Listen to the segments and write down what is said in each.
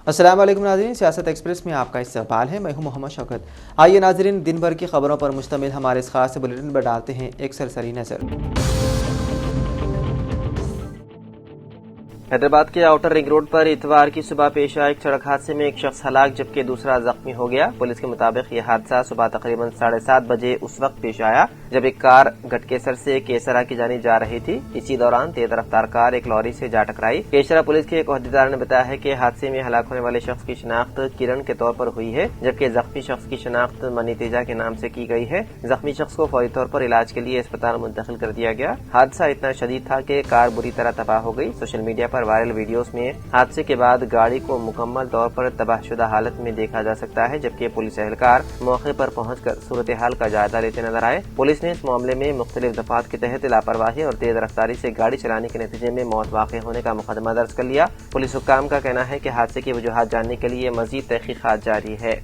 अस्सलाम वालेकुम नाज़रीन, सियासत एक्सप्रेस में आपका इस्तकबाल है। मैं हूं मोहम्मद शौकत। आइए नाज़रीन, दिन भर की खबरों पर मुश्तमिल हमारे इस खास बुलेटिन पर डालते हैं एक सरसरी नज़र। हैदराबाद के आउटर रिंग रोड पर इतवार की सुबह पेश आए एक सड़क हादसे में एक शख्स हलाक जबकि दूसरा जख्मी हो गया। पुलिस के मुताबिक यह हादसा सुबह तकरीबन 7:30 बजे उस वक्त पेश आया जब एक कार गटकेसर से केसरा की जानिब जा रही थी। इसी दौरान तेज रफ्तार कार एक लॉरी से जा टकराई। केसरा पुलिस के एक अहदेदार ने बताया है कि हादसे में हलाक होने वाले शख्स की शिनाख्त किरण के तौर पर हुई है, जबकि जख्मी शख्स की शिनाख्त मनी तेजा के नाम से की गई है। जख्मी शख्स को फौरी तौर पर इलाज के लिए अस्पताल मुंतकिल कर दिया गया। हादसा इतना शदीद था कि कार बुरी तरह तबाह हो गई। सोशल मीडिया पर वायरल वीडियोस में हादसे के बाद गाड़ी को मुकम्मल तौर पर तबाहशुदा हालत में देखा जा सकता है, जबकि पुलिस एहलकार मौके पर पहुंचकर सूरत हाल का जायजा लेते नजर आए। पुलिस ने इस मामले में मुख्तलिफ दफात के तहत लापरवाही और तेज रफ्तारी से गाड़ी चलाने के नतीजे में मौत वाक़ होने का मुकदमा दर्ज कर लिया। पुलिस हुक्काम का कहना है कि हादसे की वजूहात जानने के लिए मजीद तहकीकात जारी है।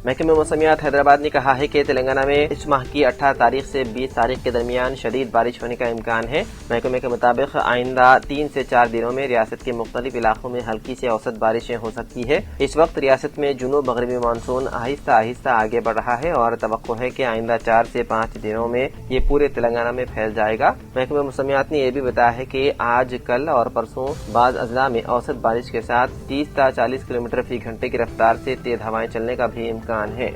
महकमे मौसमियात हैदराबाद ने कहा है कि तेलंगाना में इस माह की 18 तारीख से 20 तारीख के दरमियान शदीद बारिश होने का इम्कान है। महकमे के मुताबिक आइंदा 3 से 4 दिनों में रियासत के मुख्तलिफ इलाकों में हल्की से औसत बारिशें हो सकती है। इस वक्त रियासत में जुनूब मगरबी मानसून आहिस्ता आहिस्ता आगे बढ़ रहा है और तवक्को है कि आइंदा 4 से 5 दिनों में ये पूरे तेलंगाना में फैल जाएगा। महकमे मौसमियात ने यह भी बताया है कि आज, कल और परसों बाज़ अजला में औसत बारिश के साथ 30 से 40 किलोमीटर फी घंटे की रफ्तार से तेज हवाएं चलने का भी इम्कान है।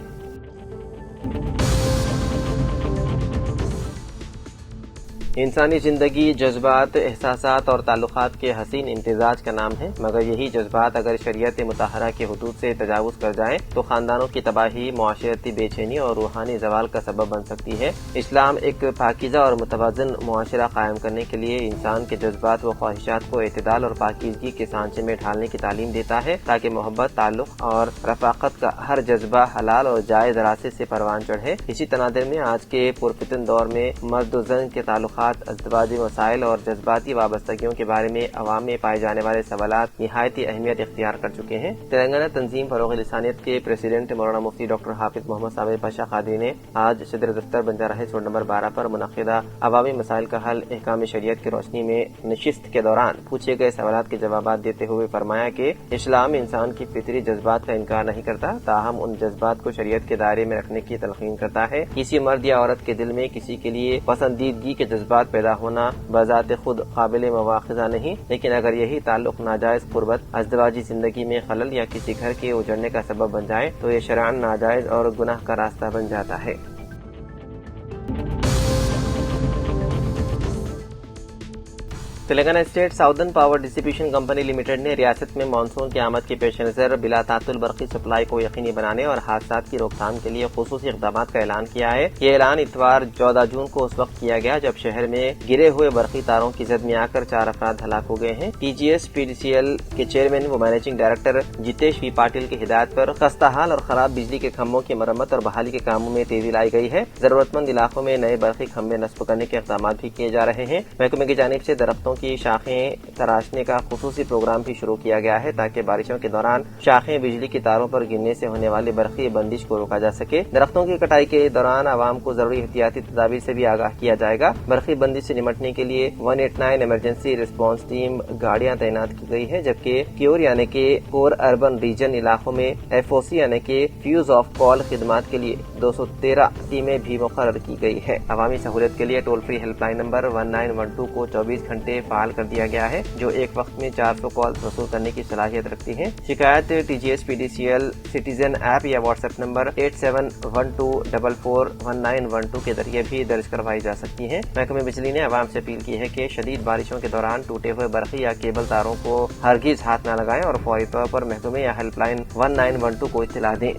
इंसानी जिंदगी जज्बात, एहसासात और ताल्लुकात के हसीन इम्तिजाज का नाम है, मगर यही जज्बात अगर शरीयत मुताहरा के हुदूद से तजावुज कर जाएं तो खानदानों की तबाही, मुआशरती बेचैनी और रूहानी जवाल का सबब बन सकती है। इस्लाम एक पाकीज़ा और मुतवाज़िन मुआशरा कायम करने के लिए इंसान के जज्बात व ख्वाहिशात को एतदाल और पाकीज़गी के सांचे में ढालने की तालीम देता है, ताकि मोहब्बत, ताल्लुक और रफ़ाक़त का हर जज्बा हलाल और जायज़ रास्ते से परवान चढ़े। इसी तनादर में आज के पुरफितन दौर में मर्द व ज़न के ताल्लुकात, अज़दवाजी मसाइल और जज्बाती वाबस्तगियों के बारे में अवाम में पाए जाने वाले सवालात निहायती अहमियत इख्तियार कर चुके हैं। तेलंगाना तंजीम फरोग़ लिसानियत के प्रेसिडेंट मौलाना मुफ्ती डॉक्टर हाफिज मोहम्मद साबिर पाशा कादरी ने आज सदर दफ्तर बंजाराहिल्स रोड नंबर 12 पर मुनक़िदा अवामी मसाइल का हल अहकाम शरीयत की रोशनी में नशिस्त के दौरान पूछे गए सवालात के जवाब देते हुए फरमाया कि इस्लाम इंसान की फितरी जज्बात का इनकार नहीं करता, ताहम उन जज्बात को शरीयत के दायरे में रखने की तलकीन करता है। किसी मर्द या औरत के दिल में किसी के लिए पसंदीदगी के जज्बात पैदा होना बजाते खुद काबिल मवाख़िज़ा नहीं, लेकिन अगर यही ताल्लुक नाजायज कुर्बत, अज़दवाजी जिंदगी में खलल या किसी घर के उजड़ने का सबब बन जाए तो ये शरअन नाजायज और गुनाह का रास्ता बन जाता है। Telangana state southern power distribution company limited ने रियासत में मानसून की आमद के पेश नज़र बिला तातुल बरक़ी सप्लाई को यकीनी बनाने और हादसात की रोकथाम के लिए खुसूसी इक़दाम का ऐलान किया है। ये ऐलान इतवार 14 जून को उस वक्त किया गया जब शहर में गिरे हुए बरक़ी तारों की जद में आकर 4 अफराद हलाक हो गए हैं। TGS PDCL के चेयरमैन व managing director Jitesh V Patil की हिदायत पर खस्ता हाल और खराब बिजली के खम्भों की मरम्मत और बहाली के कामों में तेजी लाई गई है। जरूरतमंद इलाकों में नए बरक़ी खम्भे नस्ब करने के इक़दाम भी किए जा रहे हैं। महकमे की जानिब से दरख्तों की शाखें तराशने का खुसूसी प्रोग्राम भी शुरू किया गया है, ताकि बारिशों के दौरान शाखें बिजली की तारों पर गिरने से होने वाली बरक़ी बंदिश को रोका जा सके। दरख्तों की कटाई के दौरान आवाम को जरूरी एहतियाती तदाबीर से भी आगाह किया जाएगा। बरक़ी बंदिश से निपटने के लिए 189 इमरजेंसी रिस्पांस टीम गाड़ियां तैनात की गई है, जबकि क्योर यानी के कोर अर्बन रीजन इलाकों में FOC यानी के फ्यूज ऑफ कॉल खिदमात के लिए 213 टीमें भी मुकर्रर की गई है। अवामी सहूलियत के लिए टोल फ्री हेल्पलाइन नंबर 1912 को 24 घंटे फाल कर दिया गया है, जो एक वक्त में 400 कॉल वसूल करने की सलाहियत रखती है। शिकायत TGS PDCL सिटीजन ऐप या व्हाट्सएप नंबर 8712441912 के जरिए भी दर्ज करवाई जा सकती है। महकमे बिजली ने आवाम से अपील की है कि शदीद बारिशों के दौरान टूटे हुए बरक़ी या केबल तारों को हरगिज हाथ न लगाएं और फौरी तौर पर महकमे या हेल्पलाइन 1912 को इत्तला दें।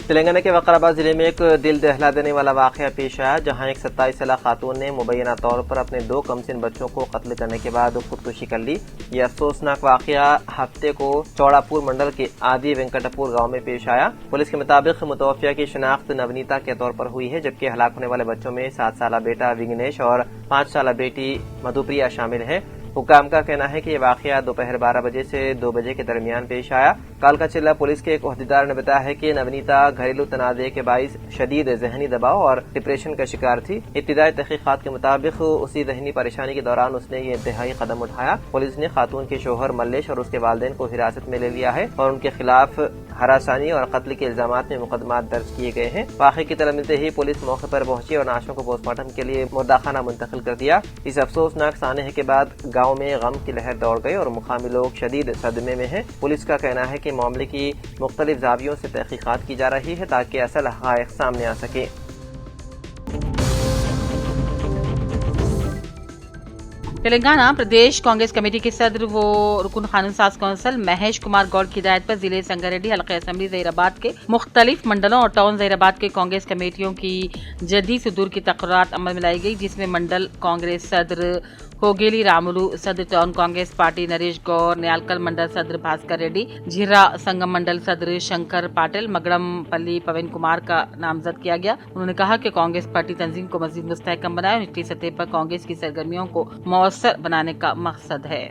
तेलंगाना के वकाराबाद जिले में एक दिल दहला देने वाला वाक़या पेश आया, जहां एक 27 साला खातून ने मुबैना तौर पर अपने 2 कमसिन बच्चों को कत्ल करने के बाद खुदकुशी कर ली। यह अफसोसनाक वाक़या हफ्ते को चौड़ापुर मंडल के आदि वेंकटपुर गांव में पेश आया। पुलिस के मुताबिक मुतवफ़िया की शनाख्त नवनीता के तौर पर हुई है, जबकि हलाक होने वाले बच्चों में 7 साला बेटा विघ्नेश और 5 साला बेटी मधुप्रिया शामिल है। حکام کا کہنا ہے کہ یہ واقعہ دوپہر 12 بجے سے 2 بجے کے درمیان پیش آیا۔ کالکا چلہ پولیس کے ایک عہدیدار نے بتایا ہے کہ نونیتا گھریلو تنازع کے باعث شدید ذہنی دباؤ اور ڈپریشن کا شکار تھی۔ ابتدائی تحقیقات کے مطابق اسی ذہنی پریشانی کے دوران اس نے یہ انتہائی قدم اٹھایا۔ پولیس نے خاتون کے شوہر ملیش اور اس کے والدین کو حراست میں لے لیا ہے اور ان کے خلاف ہراسانی اور قتل کے الزامات میں مقدمات درج کیے گئے ہیں۔ واقعے کی طرح ملتے ہی پولیس موقع پر پہنچی اور نعشوں کو پوسٹ مارٹم کے لیے مرداخانہ منتقل کر دیا۔ اس افسوسناک سانحے کے بعد گاؤں میں غم کی لہر دوڑ گئی اور مقامی لوگ شدید صدمے میں ہیں۔ پولیس کا کہنا ہے کہ معاملے کی مختلف زاویوں سے تحقیقات کی جا رہی ہے تاکہ اصل حقائق سامنے آ سکے۔ تلنگانہ پردیش کانگریس کمیٹی کے صدر و رکن قانون ساز کونسل مہیش کمار گوڈ کی ہدایت پر ضلع سنگاریڈی حلقہ اسمبلی ظہیر آباد کے مختلف منڈلوں اور ٹاؤن ظہیر آباد کے کانگریس کمیٹیوں کی جدی صدور کی تقررات عمل میں لائی گئی، جس میں منڈل کانگریس صدر ہوگیلی رامولو، صدر ٹاؤن کانگریس پارٹی نریش گور، نیالکل منڈل صدر بھاسکر ریڈی، جھرا سنگم منڈل صدر شنکر پاٹل، مگڑم پلی پون کمار کا نامزد کیا گیا۔ انہوں نے کہا کہ کانگریس پارٹی تنظیم کو مزید مستحکم بنائے اور نچلی سطح پر کانگریس کی سرگرمیوں کو مؤثر بنانے کا مقصد ہے۔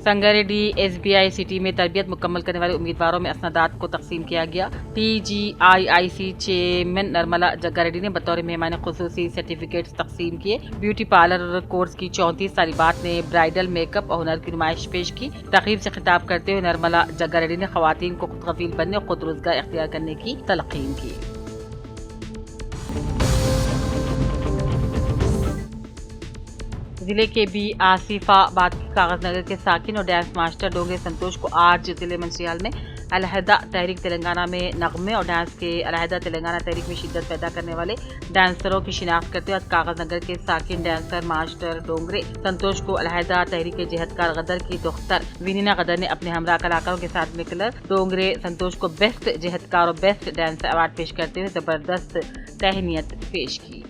سنگاریڈی ایس بی آئی سٹی میں تربیت مکمل کرنے والے امیدواروں میں اسنادات کو تقسیم کیا گیا۔ ٹی جی آئی آئی سی چیئرمین نرملا جگاریڈی نے بطور مہمان خصوصی سرٹیفکیٹس تقسیم کیے۔ بیوٹی پارلر کورس کی 34 طالبات نے برائیڈل میک اپ اور ہنر کی نمائش پیش کی۔ تقریب سے خطاب کرتے ہوئے نرملا جگاریڈی نے خواتین کو خود کفیل بننے اور خود روزگار اختیار کرنے کی تلقین کی۔ ضلع کے بی آصف آباد کے کاغذ نگر کے ساکن اور ڈانس ماسٹر ڈونگرے سنتوش کو آج ضلع منچریال میں علیحدہ تحریک تلنگانہ میں نغمے اور ڈانس کے علیحدہ تلنگانہ تحریک میں شدت پیدا کرنے والے ڈانسروں کی شناخت کرتے ہوئے کاغذ نگر کے ساکن ڈانسر ماسٹر ڈونگرے سنتوش کو علیحدہ تحریک جہتکار غدر کی دختر وینینا غدر نے اپنے ہمراہ کلاکاروں کے ساتھ مل کر ڈونگرے سنتوش کو بیسٹ جہتکار اور بیسٹ ڈانسر ایوارڈ پیش کرتے ہوئے زبردست تہنیت پیش کی۔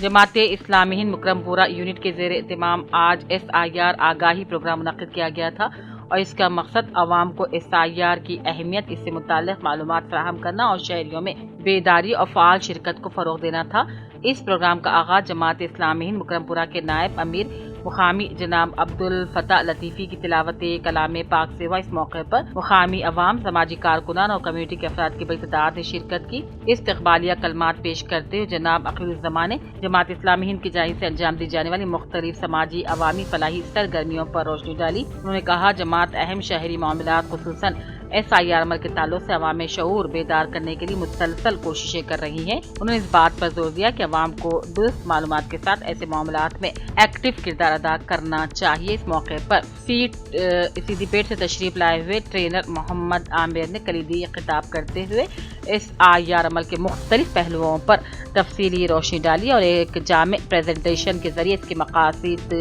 جماعت اسلامی ہند مکرم پورہ یونٹ کے زیر اہتمام آج ایس آئی آر آگاہی پروگرام منعقد کیا گیا تھا اور اس کا مقصد عوام کو ایس آئی آر کی اہمیت، اس سے متعلق معلومات فراہم کرنا اور شہریوں میں بیداری اور فعال شرکت کو فروغ دینا تھا۔ اس پروگرام کا آغاز جماعت اسلامی ہند مکرم پورہ کے نائب امیر مقامی جناب عبدالفتاح لطیفی کی تلاوت کلام پاک سے ہوا۔ اس موقع پر مقامی عوام، سماجی کارکنان اور کمیونٹی کے افراد کی بڑی تعداد نے شرکت کی۔ استقبالیہ کلمات پیش کرتے ہوئے جناب عقیل الزمان نے جماعت اسلامی ہند کی جانب سے انجام دی جانے والی مختلف سماجی عوامی فلاحی سرگرمیوں پر روشنی ڈالی۔ انہوں نے کہا جماعت اہم شہری معاملات خصوصاً ایس آئی آر عمل کے تعلق سے عوام میں شعور بیدار کرنے کے لیے مسلسل کوششیں کر رہی ہیں۔ انہوں نے اس بات پر زور دیا کہ عوام کو درست معلومات کے ساتھ ایسے معاملات میں ایکٹیو کردار ادا کرنا چاہیے۔ اس موقع پر سیدھی پیٹ سے تشریف لائے ہوئے ٹرینر محمد عامر نے کلیدی خطاب کرتے ہوئے ایس آئی آر عمل کے مختلف پہلوؤں پر تفصیلی روشنی ڈالی اور ایک جامع پریزنٹیشن کے ذریعے اس کے مقاصد،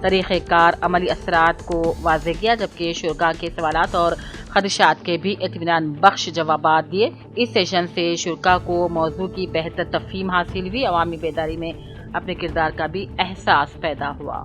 طریقہ کار، عملی اثرات کو واضح کیا، جبکہ شرکاء کے سوالات اور خدشات کے بھی اطمینان بخش جوابات دیے۔ اس سیشن سے شرکاء کو موضوع کی بہتر تفہیم حاصل ہوئی، عوامی بیداری میں اپنے کردار کا بھی احساس پیدا ہوا۔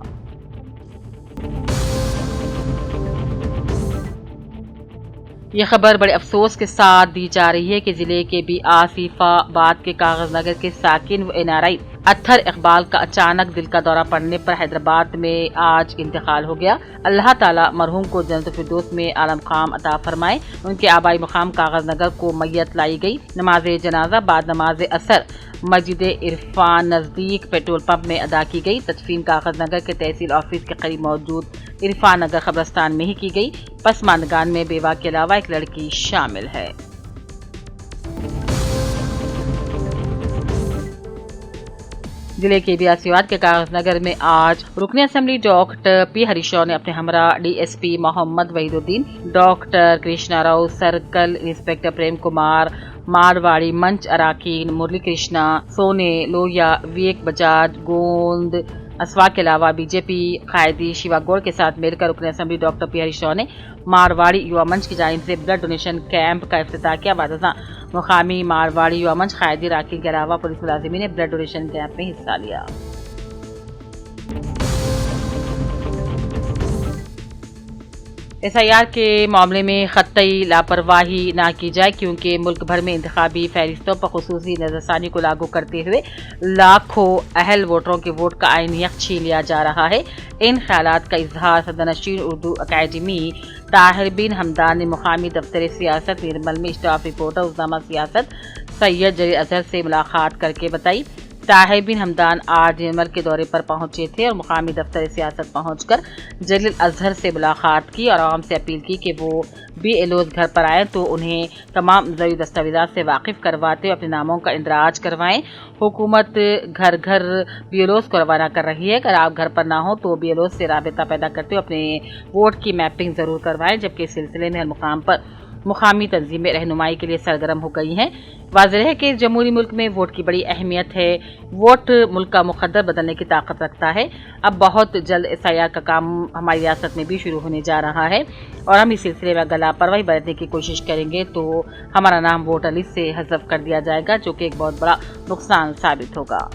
یہ خبر بڑے افسوس کے ساتھ دی جا رہی ہے کہ ضلع کے بی آصف آباد کے کاغذ نگر کے ساکن و این آر آئی اطہر اقبال کا اچانک دل کا دورہ پڑنے پر حیدرآباد میں آج انتقال ہو گیا۔ اللہ تعالیٰ مرحوم کو جنت الفردوس میں اعلی مقام عطا فرمائے۔ ان کے آبائی مقام کاغذ نگر کو میت لائی گئی۔ نماز جنازہ بعد نماز عصر مسجد عرفان نزدیک پیٹرول پمپ میں ادا کی گئی۔ تدفین کاغذ نگر کے تحصیل آفس کے قریب موجود عرفان نگر قبرستان میں ہی کی گئی۔ پسماندگان میں بیوہ کے علاوہ ایک لڑکی شامل ہے۔ ضلع کے بیاسیوات کے کاغذ نگر میں آج رکن اسمبلی ڈاکٹر پی ہریشو نے اپنے ہمراہ ڈی ایس پی محمد Wahid uddin, doctor Krishna Rao, circle inspector Prem Kumar, Marwari منچ اراکین مرلی کرشنا، سونے لوہیا، ویک بجاج، گوند اسوا کے علاوہ بی جے پی قائدی شیوا گوڑ کے ساتھ مل کر رکن اسمبلی ڈاکٹر پی ہریشو نے مارواڑی یووا منچ کی جانب سے بلڈ ڈونیشن کیمپ کا افتتاح کیا۔ بعد ازاں مقامی مارواڑی یووا منچ قائدی اراکین کے علاوہ پولیس ملازمین نے بلڈ ڈونیشن کیمپ میں حصہ لیا۔ SIR के मामले में ख़त्ई लापरवाही ना की जाए क्योंकि मुल्क भर में इंतखाबी फहरिस्तों पर खुसूसी नज़रसानी को लागू करते हुए लाखों अहल वोटरों के वोट का आईनी हक छीन लिया जा रहा है। इन ख्यालात का इजहार सदरनशीन उर्दू अकेडमी ताहिर बिन हमदान ने मुकामी दफ्तर सियासत निर्मल में स्टाफ रिपोर्टर उज़्ज़ामा सियासत सैयद जलील अजहर से मुलाकात करके बताई। ताहिर बिन हमदान आज निर्मल के दौरे पर पहुंचे थे और मुकामी दफ्तर सियासत पहुंचकर जलील अजहर से मुलाकात की और आवाम से अपील की कि वो BLOs घर पर आएँ तो उन्हें तमाम ज़रूरी दस्तावेज़ात से वाकिफ़ करवाते हुए अपने नामों का इंदराज करवाएं। हुकूमत घर घर BLOs को रवाना कर रही है। अगर आप घर पर ना हो तो BLOs से राबता पैदा करते हुए अपने वोट की मैपिंग ज़रूर करवाएं, जबकि इस सिलसिले में हर मुकाम पर मुकामी तंजीमें रहनुमाई के लिए सरगर्म हो गई हैं। वाज़ेह है कि जमहूरी मुल्क में वोट की बड़ी अहमियत है। वोट मुल्क का मुक़द्दर बदलने की ताकत रखता है। अब बहुत जल्द SIR का काम हमारी रियासत में भी शुरू होने जा रहा है और हम इस सिलसिले में अगर लापरवाही बरतने की कोशिश करेंगे तो हमारा नाम वोटर लिस्ट से हज़फ कर दिया जाएगा, जो कि एक बहुत बड़ा नुकसान साबित होगा।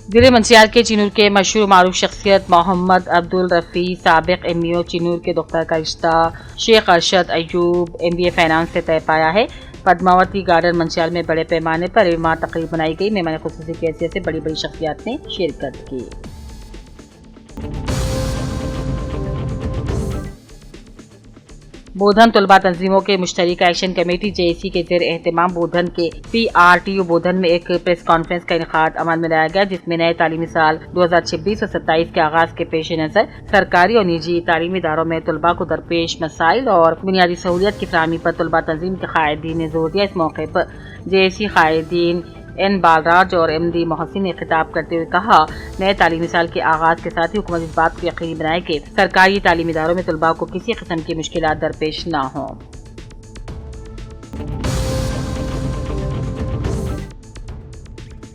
जिले मंचियार के चिनूर के मशहूर मारूफ शख्सियत मोहम्मद अब्दुल रफ़ी साबिक MEO चिनूर के दफ्तर का रिश्ता शेख अरशद अयूब MBA फाइनेंस से तय पाया है। पद्मावती गार्डन मंचियार में बड़े पैमाने पर इमारत तकरीब बनाई गई। मेहमान खुसूसी की हैसियत से बड़ी बड़ी शख्सियात ने शिरकत की। बोधन तलबा तंजीमों के मुश्तरका एक्शन कमेटी JAC के ज़ेर एहतमाम बोधन के PRTU बोधन में एक प्रेस कॉन्फ्रेंस का इनेकाद अमल में लाया गया, जिसमें नए तालीमी साल 2026 और 27 के आगाज के पेश नज़र सरकारी और निजी तालीमी इदारों में तलबा को दरपेश मसाइल और बुनियादी सहूलियत की फराहमी पर तलबा तंजीम के कायदीन ने जोर दिया। इस मौके पर JAC कायदीन N बालराज और MD मोहसिन ने खिताब करते हुए कहा, नए तालीमी साल के आगाज के साथ ही हुकूमत इस बात को यकीनी बनाए कि सरकारी तालीमी इदारों में तलबा को किसी किस्म की मुश्किलात दरपेश न हो।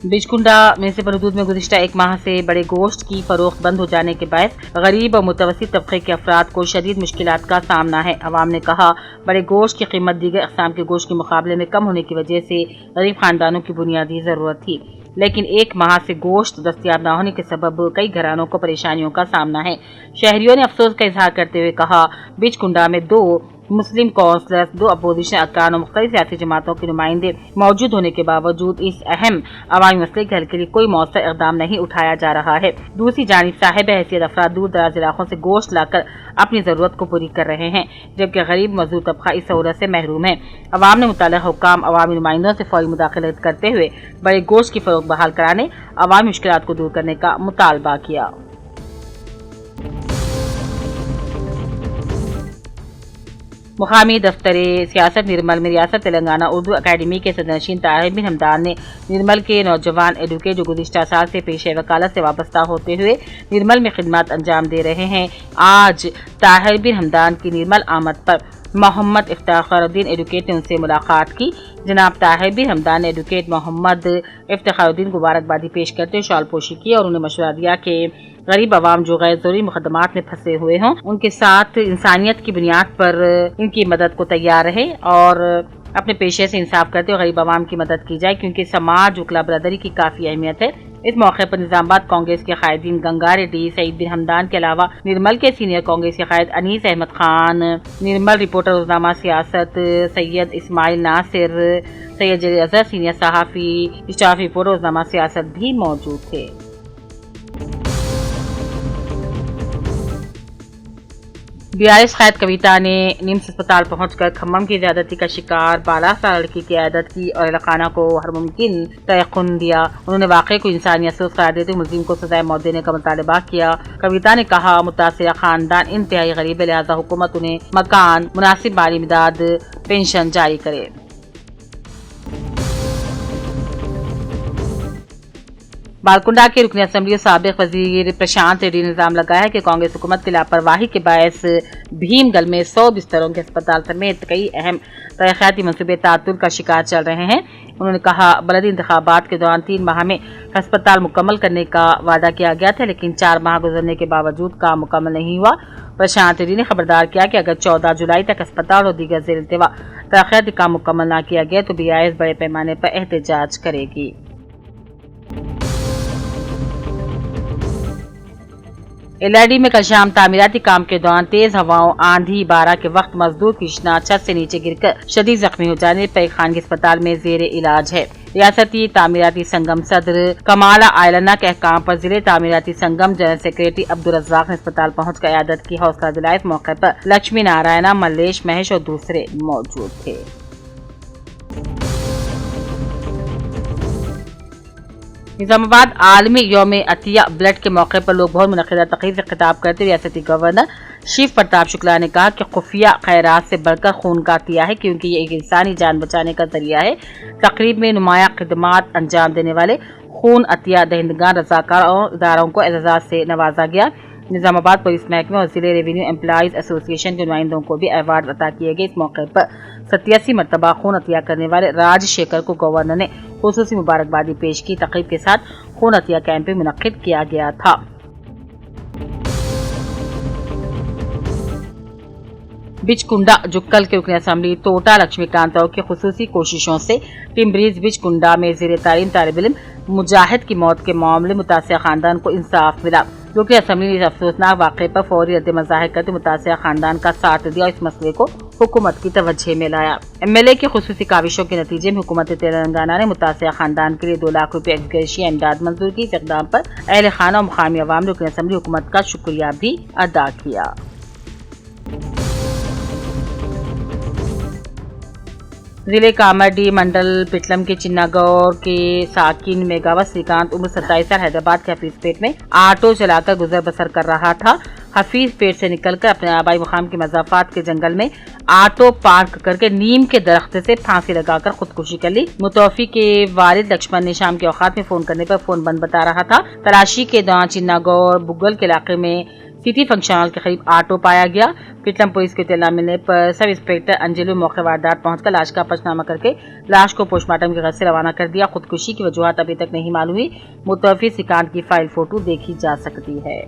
बिजकुंडा म्युनिसिपल हदूद में गुज़िश्ता एक माह से बड़े गोश्त की फरोख्त बंद हो जाने के बायस गरीब और मुतवस्सित तबके के अफराद को शदीद मुश्किलात का सामना है। अवाम ने कहा, बड़े गोश्त की कीमत दीगर अक़साम के गोश्त के मुकाबले में कम होने की वजह से गरीब खानदानों की बुनियादी ज़रूरत थी, लेकिन एक माह से गोश्त दस्तयाब न होने के सबब कई घरानों को परेशानियों का सामना है। शहरियों ने अफसोस का इजहार करते हुए कहा, बिजकुंडा में 2 मुस्लिम काउंसलर्स, 2 अपोजिशन अरकान और मुख्तलिफ सियासी जमातों के नुमाइंदे मौजूद होने के बावजूद इस अहम अवामी मसले के हल के लिए कोई मौसर इक़दाम नहीं उठाया जा रहा है। दूसरी जानिब साहिब हैसियत अफराद दूर दराज इलाकों से गोश्त लाकर अपनी ज़रूरत को पूरी कर रहे हैं, जबकि गरीब मजदूर तबका इस सहूलत से महरूम है। अवाम ने मुतल्लिक़ हुक्काम अवामी नुमाइंदों से फौरी मुदाखलत करते हुए बड़े गोश्त की फरोख्त बहाल कराने, अवामी मुश्किलात को दूर करने का मुतालबा किया। मुकामी दफ्तर सियासत निर्मल में रियासत तेलंगाना उर्दू अकेडमी के सदरनशीन ताहिर बिन हमदान ने निर्मल के नौजवान एडवोकेट जो गुज़िश्ता साल से पेशे वकालत से वाबस्ता होते हुए निर्मल में खिदमत अंजाम दे रहे हैं, आज ताहिर बिन हमदान की निर्मल आमद पर मोहम्मद इफ्तिखारुद्दीन एडवोकेट ने उनसे मुलाकात की। जनाब ताहिर बिन हमदान ने एडवोकेट मोहम्मद इफ्तिखारुद्दीन को मुबारकबादी पेश करते हुए शाल पोशी की और उन्हें मशवरा दिया कि गरीब आवाम जो गैर ज़रूरी मुकदमात में फंसे हुए हों, उनके साथ इंसानियत की बुनियाद पर इनकी मदद को तैयार रहे और अपने पेशे से इंसाफ करते हुए गरीब आवाम की मदद की जाए, क्योंकि समाज उकला बरदरी की काफ़ी अहमियत है। इस मौके पर निजामाबाद कांग्रेस के कायदीन गंगा रेड्डी, सईद बिन हमदान के अलावा निर्मल के सीनियर कांग्रेस के कायद अनीस अहमद खान, निर्मल रिपोर्टर उज़्ज़ामा सियासत, सैयद इस्माइल नासिर, सैयद जलील अजहर सीनियर सहाफ़ी, स्टाफ रिपोर्टर उज़्ज़ामा सियासत भी मौजूद थे। BRS कैद कविता ने निम्स अस्पताल पहुंचकर खम्मम की ज़्यादती का शिकार 12 साल लड़की की आदत की और इलाकाना को हर मुमकिन तयक़ुन दिया। उन्होंने वाक़े को इंसानी अफसोस करार देते हुए मुलज़िम को सज़ाए मौत देने का मुतालबा किया। कविता ने कहा, मुतासिरा खानदान इंतहाई गरीब है, लिहाजा हुकूमत उन्हें मकान, मुनासिब माली इमदाद, पेंशन जारी करे। बालकुंडा के रुकन असम्बली और साबिक वजीर प्रशांत रेड्डी ने इल्जाम लगाया है कि कांग्रेस हुकूमत की लापरवाही के बायस भीमगल में 100 बिस्तरों के अस्पताल समेत कई अहम तरक्याती मंसूबे तातुल का शिकार चल रहे हैं। उन्होंने कहा, बलदी इंतखाबात के दौरान 3 माह में अस्पताल मुकम्मल करने का वादा किया गया था, लेकिन 4 माह गुजरने के बावजूद काम मुकम्मल नहीं हुआ। प्रशांत रेड्डी ने खबरदार किया कि अगर 14 जुलाई तक अस्पताल और दीगर ज़ेर इल्तिवा तरक्याती काम मुकम्मल न किया गया तो BRS बड़े पैमाने पर एहतजाज करेगी। एलआईडी में कल शाम तामीराती काम के दौरान तेज हवाओं, आंधी, बारह के वक्त मजदूर कृष्णा छत से नीचे गिरकर शदीद जख्मी हो जाने पर खानगी अस्पताल में जेर इलाज है। रियासती तामीराती संगम सदर कमाला आयलना के अहकाम पर जिले तामीराती संगम जनरल सेक्रेटरी अब्दुल रज़ाक ने अस्पताल पहुंचकर इयादत की। हौसला दिलाई। इस मौके पर लक्ष्मी नारायणा, मल्लेश, महेश और दूसरे मौजूद थे। निजामाबाद आलमी यौम अतिया ब्लड के मौके पर लोग भवन मुनक़िदा तक़रीब से खिताब करते हुए रियासती गवर्नर शिव प्रताप शुक्ला ने कहा कि खुफिया खैरात से बढ़कर खून का अतिया है, क्योंकि ये एक इंसानी जान बचाने का जरिया है। तक़रीब में नुमाया खिदमात अंजाम देने वाले खून अतिया दहिंदगान रज़ाकार और इदारों को एजाज़ से नवाजा गया। निजामाबाद पुलिस महकमे और जिले रेवेन्यू एम्प्लॉइज एसोसिएशन के नुमाइंदों को भी अवार्ड अता किए गए। इस मौके पर 87 मरतबा खून अतिया करने वाले राजशेखर को गवर्नर ने खुसूसी मुबारकबादी पेश की। तक़रीब के साथ खून अतिया कैंप भी मुनक्किद किया गया था। बिचकुंडा जुक्कल के रुकन असम्बली तोटा लक्ष्मीकांत राव की खुसूसी कोशिशों से टिम्बरीज बिचकुंडा में ज़ेर तालीम तालिब इल्म मुजाहिद की मौत के मामले मुतासिर खानदान को इंसाफ मिला। रुकन असम्बली ने इस अफसोसनाक वाक़े पर फौरी रद्द मज़ाहिर करते मुतासिर खानदान का साथ दिया और इस मसले को हुकूमत की तवज्जो में लाया। MLA की खुसूसी काविशों के नतीजे में हुकूमत तेलंगाना ने मुतासिर खानदान के लिए 2 लाख रुपए एक्सग्रेशिया इमदाद मंजूर की। इस इक़दाम पर अहल खाना और मुकामी अवाम ने रुकन असम्बली हुकूमत का शुक्रिया भी अदा किया। जिले कामाडी मंडल पिटलम के चिन्नागौर के साकिन मेगावत श्रीकांत उम्र 27 साल हैदराबाद के हफीज पेट में ऑटो चलाकर गुजर बसर कर रहा था। हफीज पेट से निकलकर अपने आबाई मुकाम के मज़ाफात के जंगल में ऑटो पार्क करके नीम के दरख्त से फांसी लगाकर खुदकुशी कर ली। मुतवफ़ी के वालिद लक्ष्मण ने शाम के औकात में फोन करने पर फोन बंद बता रहा था। तलाशी के दौरान चिन्नागौर बुग्गल के इलाके में सिटी फंक्शन हॉल के करीब ऑटो पाया गया। पिटलम पुलिस को इत्तला मिलने पर सब इंस्पेक्टर अंजलू मौके वारदात पहुंचकर लाश का पंचनामा करके लाश को पोस्टमार्टम की गरज से रवाना कर दिया। खुदकुशी की वजूहत अभी तक नहीं मालूम हुई। मुतवफ़ी श्रीकांत की फाइल फोटो देखी जा सकती है।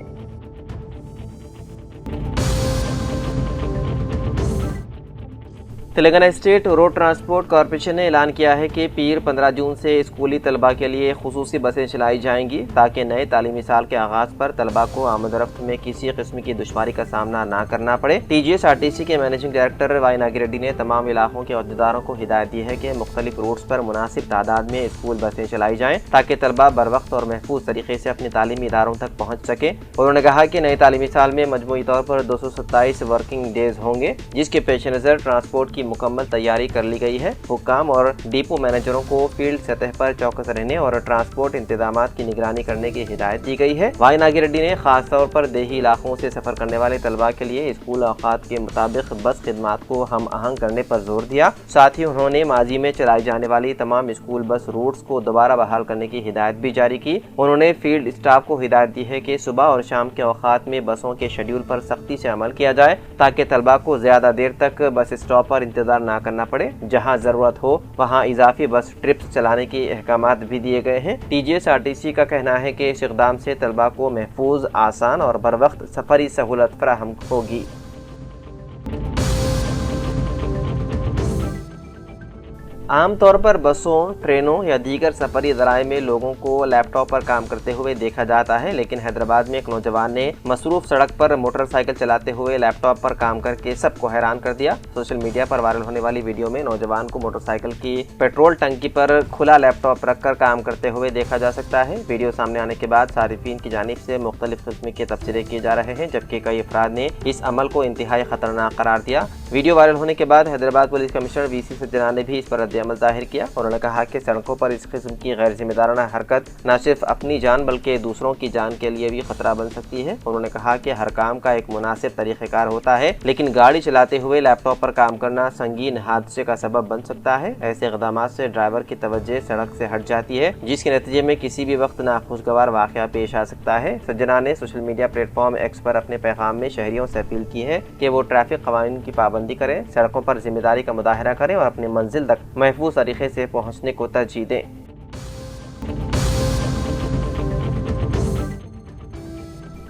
Telangana state road transport corporation ने ऐलान किया है कि पीर 15 जून से स्कूली तलबा के लिए खुसूसी बसें चलाई जाएंगी, ताकि नए तालीमी साल के आगाज पर तलबा को आमद-ओ-रफ्त में किसी किस्म की दुश्वारी का सामना न करना पड़े। TGSRTC के मैनेजिंग डायरेक्टर वाई नागी रेड्डी ने तमाम इलाकों के अहदेदारों को हिदायत दी है कि मुख्तलिफ रूट्स पर मुनासिब तादाद में स्कूल बसें चलाई जाएं, ताकि तलबा बर वक्त और महफूज तरीके से अपने तालीमी इदारों तक पहुँच सके। उन्होंने कहा कि नए तालीमी साल में मजमूई तौर पर 227 वर्किंग डेज होंगे, जिसके पेश नज़र ट्रांसपोर्ट की मुकम्मल तैयारी कर ली गई है। हुक्काम और डिपो मैनेजरों को फील्ड सतह पर चौकस रहने और ट्रांसपोर्ट इंतजामात की निगरानी करने की हिदायत दी गई है। वाई नागी रेड्डी ने खास तौर पर देही इलाकों से सफर करने वाले तलबा के लिए स्कूल औकात के मुताबिक बस खिदमात को हम आहंग करने पर जोर दिया। साथ ही उन्होंने माजी में चलाई जाने वाली तमाम स्कूल बस रूट्स को दोबारा बहाल करने की हिदायत भी जारी की। उन्होंने फील्ड स्टाफ को हिदायत दी है कि सुबह और शाम के औकात में बसों के शेड्यूल पर सख्ती से अमल किया जाए, ताकि तलबा को ज्यादा देर तक बस स्टॉप पर इंतजार ना करना पड़े। जहां जरूरत हो वहां इजाफी बस ट्रिप्स चलाने के अहकामात भी दिए गए हैं। TGSRTC का कहना है कि इस इक़दाम से तलबा को महफूज, आसान और बर वक्त सफरी सहूलत फराहम होगी। आम तौर पर बसों, ट्रेनों या दीगर सफरी ज़राए में लोगों को लैपटॉप पर काम करते हुए देखा जाता है, लेकिन हैदराबाद में एक नौजवान ने मसरूफ सड़क पर मोटरसाइकिल चलाते हुए लैपटॉप पर काम करके सबको हैरान कर दिया। सोशल मीडिया पर वायरल होने वाली वीडियो में नौजवान को मोटरसाइकिल की पेट्रोल टंकी पर खुला लैपटॉप रखकर काम करते हुए देखा जा सकता है। वीडियो सामने आने के बाद सारिफीन की जानिब से मुख्तलिफ किस्म के तबसरे किए जा रहे हैं, जबकि कई अफराद ने इस अमल को इंतहाई खतरनाक करार दिया। वीडियो वायरल होने के बाद हैदराबाद पुलिस कमिश्नर VC सज्जना ने भी इस पर रद्द-ए-अमल जाहिर किया। उन्होंने कहा कि सड़कों पर इस किस्म की गैर जिम्मेदाराना हरकत न सिर्फ अपनी जान बल्कि दूसरों की जान के लिए भी खतरा बन सकती है। उन्होंने कहा कि हर काम का एक मुनासिब तरीक़ेकार होता है, लेकिन गाड़ी चलाते हुए लैपटॉप पर काम करना संगीन हादसे का सबब बन सकता है। ऐसे इक़दामात से ड्राइवर की तवज्जो सड़क से हट जाती है, जिसके नतीजे में किसी भी वक्त नाखुशगवार वाक़या पेश आ सकता है। सज्जना ने सोशल मीडिया प्लेटफॉर्म X पर अपने पैगाम में शहरियों से अपील की है कि वो ट्रैफिक क़वानीन की पाबंदी करें, सड़कों पर जिम्मेदारी का मुजाहरा करें और अपनी मंजिल तक महफूज तरीके से पहुंचने को तरजीह दें।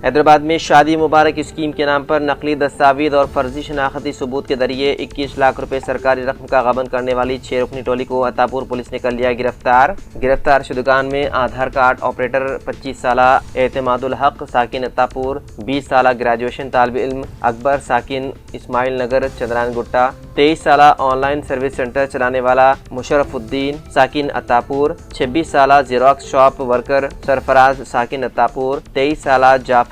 حیدرآباد میں شادی مبارک اسکیم کے نام پر نقلی دستاویز اور فرضی شناختی ثبوت کے ذریعے 21 لاکھ روپے سرکاری رقم کا غبن کرنے والی 6 رکنی ٹولی کو عطاپور پولیس نے کر لیا گرفتار شدگان میں آدھار کارڈ آپریٹر 25 سالہ اعتماد الحق ساکن عطاپور، 20 سالہ گریجویشن طالب علم اکبر ساکن اسماعیل نگر چندران گٹا، 23 سالہ آن لائن سروس سینٹر چلانے والا مشرف الدین ساکن عطاپور، 26 سالہ زیروکس شاپ ورکر سرفراز ساکن عطاپور، 23 سالہ جعفر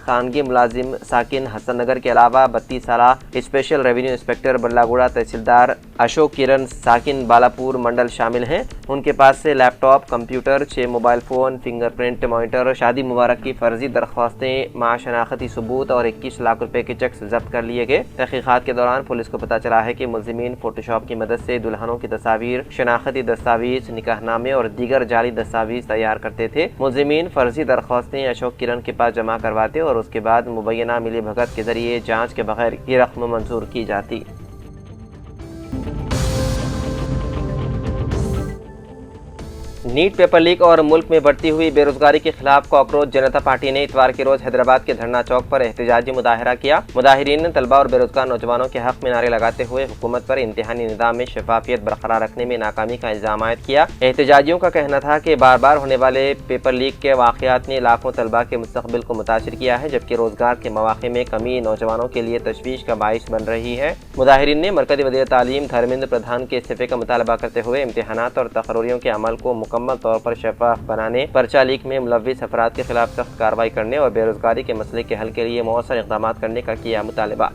خانگی ملازم ساکن حسن نگر کے علاوہ 32 سالہ اسپیشل ریونیو انسپیکٹر بلاگوڑا تحصیلدار اشوک کرن ساکن بالاپور منڈل شامل ہیں۔ ان کے پاس سے laptop, computer, 6 mobile phone, fingerprint monitor, شادی مبارک کی فرضی درخواستیں، ماں شناختی ثبوت اور 21 لاکھ روپے کے چیکس ضبط کر لیے گئے۔ تحقیقات کے دوران پولیس کو پتہ چلا ہے کہ ملزمین فوٹو شاپ کی مدد سے دلہنوں کی تصاویر، شناختی دستاویز، نکاح نامے اور دیگر جعلی دستاویز تیار کرتے تھے۔ ملزمین فرضی درخواستیں اشوک کرن کے پاس جمع کرواتے اور اس کے بعد مبینہ ملی بھگت کے ذریعے جانچ کے بغیر یہ رقم منظور کی جاتی۔ نیٹ پیپر لیک اور ملک میں بڑھتی ہوئی بے روزگاری کے خلاف کاکروچ جنتا پارٹی نے اتوار کے روز حیدرآباد کے دھرنا چوک پر احتجاجی مظاہرہ کیا۔ مظاہرین نے طلبہ اور بے روزگار نوجوانوں کے حق میں نعرے لگاتے ہوئے حکومت پر امتحانی نظام میں شفافیت برقرار رکھنے میں ناکامی کا الزام عائد کیا۔ احتجاجیوں کا کہنا تھا کہ بار بار ہونے والے پیپر لیک کے واقعات نے لاکھوں طلبہ کے مستقبل کو متاثر کیا ہے، جبکہ روزگار کے مواقع میں کمی نوجوانوں کے لیے تشویش کا باعث بن رہی ہے۔ مظاہرین نے مرکزی وزیر تعلیم دھرمیندر پردھان کے استعفے کا مطالبہ کرتے ہوئے امتحانات اور تقرریوں کے عمل کو مکمل طور پر شفاف بنانے، پرچہ لیک میں ملوث افراد کے خلاف سخت کارروائی کرنے اور بے روزگاری کے مسئلے کے حل کے لیے مؤثر اقدامات کرنے کا کیا مطالبہ۔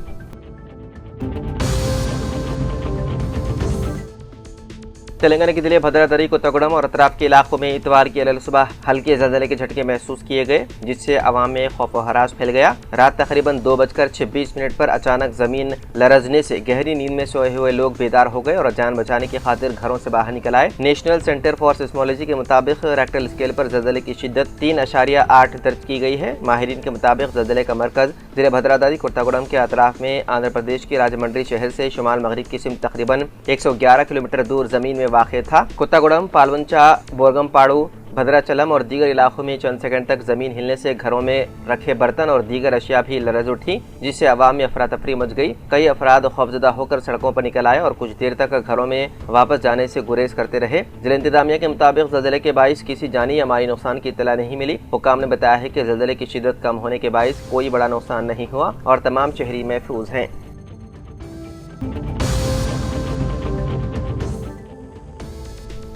تلنگانہ کے ضلع بھدرادری کوتگوڑم اور اطراف کے علاقوں میں اتوار کی علیہ صبح ہلکے زلزلے کے جھٹکے محسوس کیے گئے، جس سے عوام میں خوف و ہراس پھیل گیا۔ رات تقریباً 2:26 پر اچانک زمین لرزنے سے گہری نیند میں سوئے ہوئے لوگ بیدار ہو گئے اور جان بچانے کی خاطر گھروں سے باہر نکل آئے۔ نیشنل سینٹر فار سیسمولوجی کے مطابق ریکٹر اسکیل پر زلزلے کی شدت 3.8 درج کی گئی ہے۔ ماہرین کے مطابق زلزلے کا مرکز ضلع بھدرادری کوتگوڑم کے اطراف میں آندھرا پردیش کے راجمنڈری شہر سے شمال مغرب کی سمت تقریباً 111 کلومیٹر دور زمین میں واقع تھا۔ کوتگوڑم، پالونچا، بورگم پاڑو، بھدراچلم اور دیگر علاقوں میں چند سیکنڈ تک زمین ہلنے سے گھروں میں رکھے برتن اور دیگر اشیاء بھی لرز اٹھی، جس سے عوام میں افراتفری مچ گئی۔ کئی افراد خوفزدہ ہو کر سڑکوں پر نکل آئے اور کچھ دیر تک گھروں میں واپس جانے سے گریز کرتے رہے۔ ضلع انتظامیہ کے مطابق زلزلے کے باعث کسی جانی یا مالی نقصان کی اطلاع نہیں ملی۔ حکام نے بتایا ہے کہ زلزلے کی شدت کم ہونے کے باعث کوئی بڑا نقصان نہیں ہوا اور تمام شہری محفوظ ہیں۔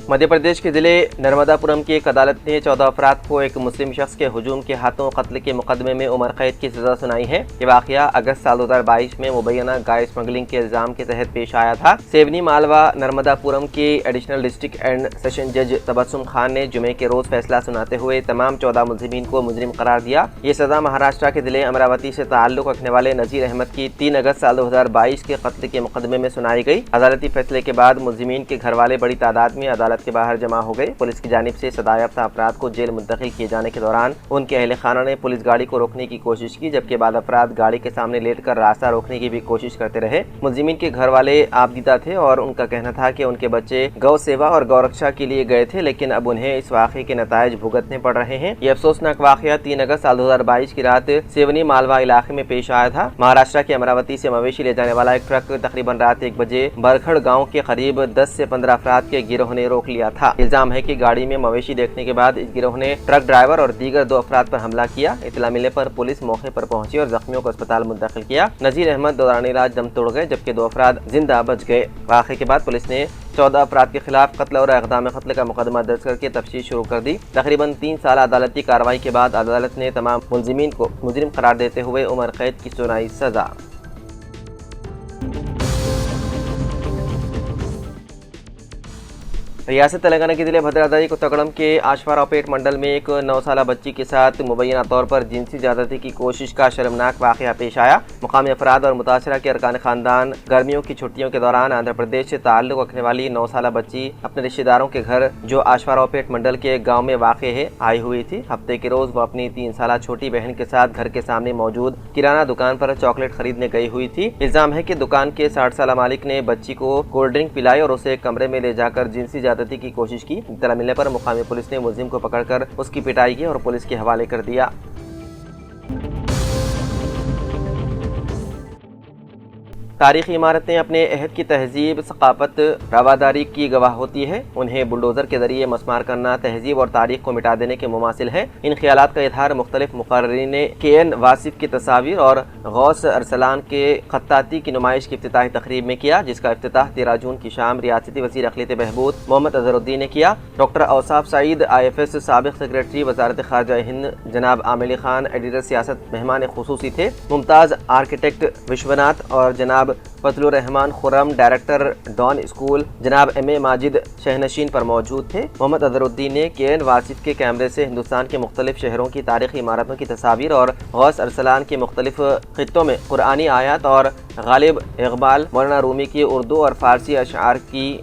مدھیہ پردیش کے ضلع نرمدا پورم کی ایک عدالت نے 14 افراد کو ایک مسلم شخص کے ہجوم کے ہاتھوں قتل کے مقدمے میں عمر قید کی سزا سنائی ہے۔ یہ واقعہ اگست سال 2022 میں مبینہ گائے اسمگلنگ کے الزام کے تحت پیش آیا تھا۔ سیونی مالوا نرمدا پورم کے ایڈیشنل ڈسٹرکٹ اینڈ سیشن جج تبسم خان نے جمعے کے روز فیصلہ سناتے ہوئے تمام 14 ملزمین کو مجرم قرار دیا۔ یہ سزا مہاراشٹر کے ضلع امراوتی سے تعلق رکھنے والے نذیر احمد کی 3 اگست سال 2022 کے قتل کے مقدمے میں سنائی گئی۔ عدالتی فیصلے کے بعد ملزمین کے گھر والے بڑی تعداد میں عدالت کے باہر جمع ہو گئے۔ پولیس کی جانب سے سزا یافتہ افراد کو جیل منتقل کیے جانے کے دوران ان کے اہل خانہ نے پولیس گاڑی کو روکنے کی کوشش کی، جبکہ بعض افراد گاڑی کے سامنے لیٹ کر راستہ روکنے کی بھی کوشش کرتے رہے۔ ملزمین کے گھر والے آبدیدہ تھے اور ان کا کہنا تھا کہ ان کے بچے گو سیوا اور گو رکشا کے لیے گئے تھے، لیکن اب انہیں اس واقعے کے نتائج بھگتنے پڑ رہے ہیں۔ یہ افسوسناک واقعہ 3 اگست سال 2022 کی رات سیونی مالوا علاقے میں پیش آیا تھا۔ مہاراشٹر کے امراوتی سے مویشی لے جانے والا ایک ٹرک تقریباً رات 1 بجے برکھڑ گاؤں کے قریب 10 سے 15 افراد کے گروہ نے روک لیا تھا۔ الزام ہے کہ گاڑی میں مویشی دیکھنے کے بعد اس گروہ نے ٹرک ڈرائیور اور دیگر 2 افراد پر حملہ کیا۔ اطلاع ملنے پر پولیس موقع پر پہنچی اور زخمیوں کو اسپتال منتقل کیا۔ نذیر احمد دوران علاج دم توڑ گئے، جبکہ 2 افراد زندہ بچ گئے۔ واقعے کے بعد پولیس نے 14 افراد کے خلاف قتل اور اقدام قتل کا مقدمہ درج کر کے تفتیش شروع کر دی۔ تقریباً 3 سال عدالتی کارروائی کے بعد عدالت نے تمام ملزمین کو مجرم قرار دیتے ہوئے عمر قید کی سنائی سزا۔ ریاست تلنگانہ کے ضلع بھدرادری کوتگوڑم کے آشوارا پیٹ منڈل میں ایک 9 سالہ بچی کے ساتھ مبینہ طور پر جنسی زیادتی کی کوشش کا شرمناک واقعہ پیش آیا۔ مقامی افراد اور متاثرہ کے ارکان خاندان گرمیوں کی چھٹیوں کے دوران آندھرا پردیش سے تعلق رکھنے والی 9 سالہ بچی اپنے رشتہ داروں کے گھر جو آشوارا پیٹ منڈل کے ایک گاؤں میں واقع ہے آئی ہوئی تھی۔ ہفتے کے روز وہ اپنی 3 سالہ چھوٹی بہن کے ساتھ گھر کے سامنے موجود کرانہ دکان پر چاکلیٹ خریدنے گئی ہوئی تھی۔ الزام ہے کہ دکان کے 60 سالہ مالک نے بچی کو کولڈ ڈرنک پلائی اور اسے ایک کمرے میں لے جا کر جنسی زیادتی کی کوشش کی۔ اطلاع ملنے پر مقامی پولیس نے ملزم کو پکڑ کر اس کی پٹائی کی اور پولیس کے حوالے کر دیا۔ تاریخی عمارتیں اپنے عہد کی تہذیب، ثقافت، رواداری کی گواہ ہوتی ہے. انہیں بلڈوزر کے ذریعے مسمار کرنا تہذیب اور تاریخ کو مٹا دینے کے مماثل ہے. ان خیالات کا اظہار مختلف مقررین نے کے.این. واصف کی تصاویر اور غوث ارسلان کے خطاطی کی نمائش کی افتتاحی تقریب میں کیا، جس کا افتتاح 13 جون کی شام ریاستی وزیر اقلیت بہبود محمد اظہر الدین نے کیا. ڈاکٹر اوصاف سعید IFS سابق سیکریٹری وزارت خارجہ ہند جناب عامر خان ایڈیٹر سیاست مہمان خصوصی تھے. ممتاز آرکیٹیکٹ وشوناتھ اور جناب فضل الرحمان خرم ڈائریکٹر ڈان اسکول جناب M.A. ماجد شہنشین پر موجود تھے. محمد اظہر الدین نے کے.این. واصف کے کیمرے سے ہندوستان کے مختلف شہروں کی تاریخی عمارتوں کی تصاویر اور غوث ارسلان کے مختلف خطوں میں قرآنی آیات اور غالب اقبال، مولانا رومی کی اردو اور فارسی اشعار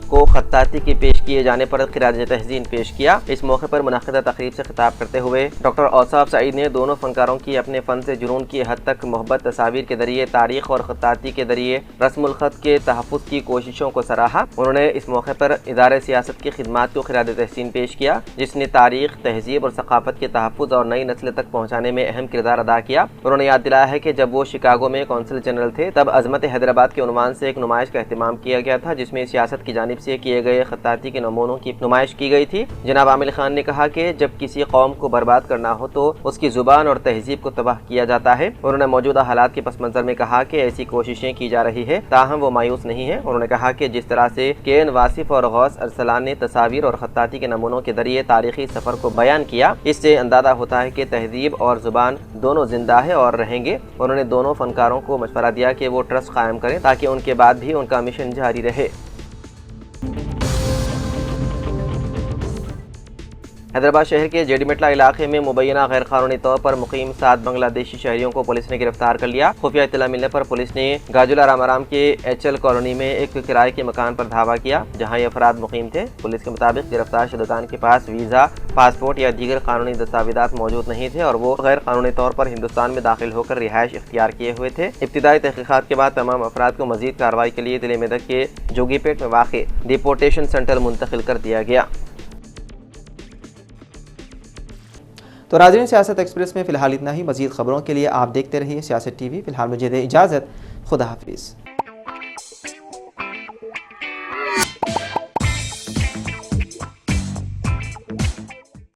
کو خطاطی کی پیش کیے جانے پر خراج تحسین پیش کیا. اس موقع پر منعقدہ تقریب سے خطاب کرتے ہوئے ڈاکٹر اوصاف سعید نے دونوں فنکاروں کی اپنے فن سے جنون کی حد تک محبت، تصاویر کے ذریعے تاریخ اور خطاطی کے ذریعے رسم الخط کے تحفظ کی کوششوں کو سراہا. انہوں نے اس موقع پر ادارہ سیاست کی خدمات کو خراج تحسین پیش کیا، جس نے تاریخ، تہذیب اور ثقافت کے تحفظ اور نئی نسل تک پہنچانے میں اہم کردار ادا کیا. انہوں نے یاد دلایا ہے کہ جب وہ شکاگو میں کونسل جنرل تھے تب عظمت حیدرآباد کے عنوان سے ایک نمائش کا اہتمام کیا گیا تھا، جس میں سیاست کی جانب سے کیے گئے خطاطی کے نمونوں کی نمائش کی گئی تھی. جناب عامر خان نے کہا کہ جب کسی قوم کو برباد کرنا ہو تو اس کی زبان اور تہذیب کو تباہ کیا جاتا ہے. انہوں نے موجودہ حالات کے پس منظر میں کہا کہ ایسی کوششیں کی جا رہی ہے، تاہم وہ مایوس نہیں ہیں. انہوں نے کہا کہ جس طرح سے کے.این. واصف اور غوث ارسلان نے تصاویر اور خطاطی کے نمونوں کے ذریعے تاریخی سفر کو بیان کیا، اس سے اندازہ ہوتا ہے کہ تہذیب اور زبان دونوں زندہ ہے اور رہیں گے. انہوں نے دونوں فنکاروں کو مشورہ دیا کہ وہ ٹرسٹ قائم کریں تاکہ ان کے بعد بھی ان کا مشن جاری رہے. حیدرآباد شہر کے جیڈی مٹلا علاقے میں مبینہ غیر قانونی طور پر مقیم 7 بنگلہ دیشی شہریوں کو پولیس نے گرفتار کر لیا. خفیہ اطلاع ملنے پر پولیس نے گاجولا رام کے HL کالونی میں ایک کرائے کے مکان پر دھاوا کیا جہاں یہ افراد مقیم تھے. پولیس کے مطابق گرفتار شدگان کے پاس ویزا، پاسپورٹ یا دیگر قانونی دستاویزات موجود نہیں تھے اور وہ غیر قانونی طور پر ہندوستان میں داخل ہو کر رہائش اختیار کیے ہوئے تھے. ابتدائی تحقیقات کے بعد تمام افراد کو مزید کارروائی کے لیے ضلع میدک کے جوگی پیٹ میں واقع ڈیپورٹیشن سینٹر منتقل کر دیا گیا. تو ناظرین، سیاست ایکسپریس میں فی الحال اتنا ہی. مزید خبروں کے لیے آپ دیکھتے رہیے سیاست TV. فی الحال مجھے دیں اجازت. خدا حافظ.